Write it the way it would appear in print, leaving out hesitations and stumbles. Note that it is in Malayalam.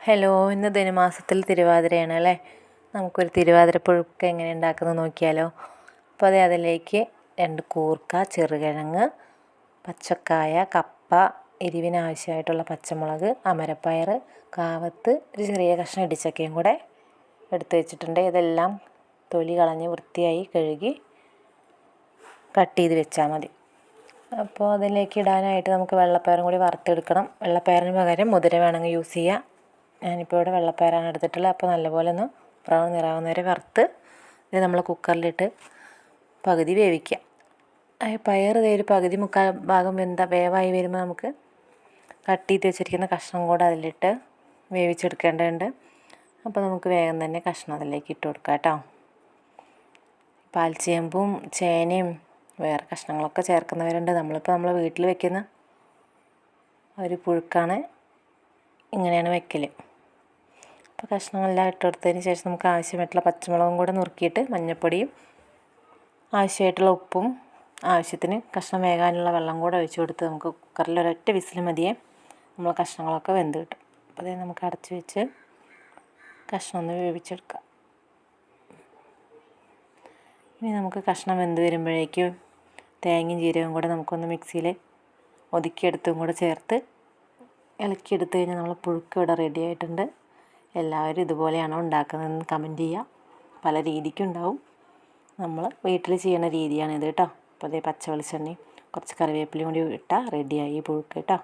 ഹലോ, ഇന്ന് ധനുമാസത്തിൽ തിരുവാതിരയാണ് അല്ലേ. നമുക്കൊരു തിരുവാതിര പുഴുക്ക് എങ്ങനെ ഉണ്ടാക്കുന്നത് നോക്കിയാലോ. അപ്പോൾ അതിലേക്ക് 2 കൂർക്ക, ചെറുകിഴങ്ങ്, പച്ചക്കായ, കപ്പ, എരിവിനാവശ്യമായിട്ടുള്ള പച്ചമുളക്, അമരപ്പയർ, കാവത്ത്, ഒരു ചെറിയ കഷ്ണം ഇടിച്ചക്കയും കൂടെ എടുത്ത് വെച്ചിട്ടുണ്ട്. ഇതെല്ലാം തൊലി കളഞ്ഞ് വൃത്തിയായി കഴുകി കട്ട് ചെയ്ത് വെച്ചാൽ മതി. അപ്പോൾ അതിലേക്ക് ഇടാനായിട്ട് നമുക്ക് വെള്ളപ്പയറും കൂടി വറുത്തെടുക്കണം. വെള്ളപ്പയറിന് പകരം മുതിര വേണമെങ്കിൽ യൂസ് ചെയ്യാം. ഞാനിപ്പോൾ ഇവിടെ വെള്ളപ്പയറാണ് എടുത്തിട്ടുള്ളത്. അപ്പോൾ നല്ലപോലെ ഒന്ന് ബ്രൗൺ നിറാവുന്ന വരെ വറുത്ത് ഇത് നമ്മൾ കുക്കറിലിട്ട് പകുതി വേവിക്കുക. പയർ ഒരു പകുതി മുക്കാൽ ഭാഗം വേവായി വരുമ്പോൾ നമുക്ക് കട്ട് ചെയ്ത് വെച്ചിരിക്കുന്ന കഷ്ണം കൂടെ അതിലിട്ട് വേവിച്ചെടുക്കേണ്ടതുണ്ട്. അപ്പോൾ നമുക്ക് വേഗം തന്നെ കഷ്ണം അതിലേക്ക് ഇട്ട് കൊടുക്കാം കേട്ടോ. പാൽച്ചേമ്പും ചേനയും വേറെ കഷ്ണങ്ങളൊക്കെ ചേർക്കുന്നവരുണ്ട്. നമ്മൾ വീട്ടിൽ വെക്കുന്ന ഒരു പുഴുക്കാണ്, ഇങ്ങനെയാണ് വെക്കൽ. അപ്പോൾ കഷ്ണങ്ങളെല്ലാം ഇട്ടെടുത്തതിന് ശേഷം നമുക്ക് ആവശ്യമായിട്ടുള്ള പച്ചമുളകും കൂടെ നുറുക്കിയിട്ട് മഞ്ഞൾപ്പൊടിയും ആവശ്യമായിട്ടുള്ള ഉപ്പും ആവശ്യത്തിന് കഷ്ണം വേകാനുള്ള വെള്ളം കൂടെ ഒഴിച്ച് കൊടുത്ത് നമുക്ക് കുക്കറിൽ ഒരൊറ്റ വിസിൽ മതിയേ നമ്മൾ കഷ്ണങ്ങളൊക്കെ വെന്ത് കിട്ടും. അപ്പോൾ അത് നമുക്ക് അടച്ച് വെച്ച് കഷ്ണം ഒന്ന് വേവിച്ചെടുക്കാം. ഇനി നമുക്ക് കഷ്ണം വെന്ത് വരുമ്പോഴേക്കും തേങ്ങയും ജീരകവും കൂടെ നമുക്കൊന്ന് മിക്സിയിൽ ഒതുക്കിയെടുത്തും കൂടെ ചേർത്ത് ഇളക്കിയെടുത്ത് കഴിഞ്ഞാൽ നമ്മൾ പുഴുക്ക് ഇവിടെ റെഡി ആയിട്ടുണ്ട്. എല്ലാവരും ഇതുപോലെയാണോ ഉണ്ടാക്കുന്നതെന്ന് കമൻറ്റ് ചെയ്യുക. പല രീതിക്കും ഉണ്ടാവും. നമ്മൾ വീട്ടിൽ ചെയ്യുന്ന രീതിയാണിത് കേട്ടോ. അപ്പോൾ അതേ പച്ച വെളിച്ചെണ്ണയും കുറച്ച് കറിവേപ്പിലയും കൂടി ഇട്ടാൽ റെഡിയായി പുഴുക്ക് കേട്ടോ.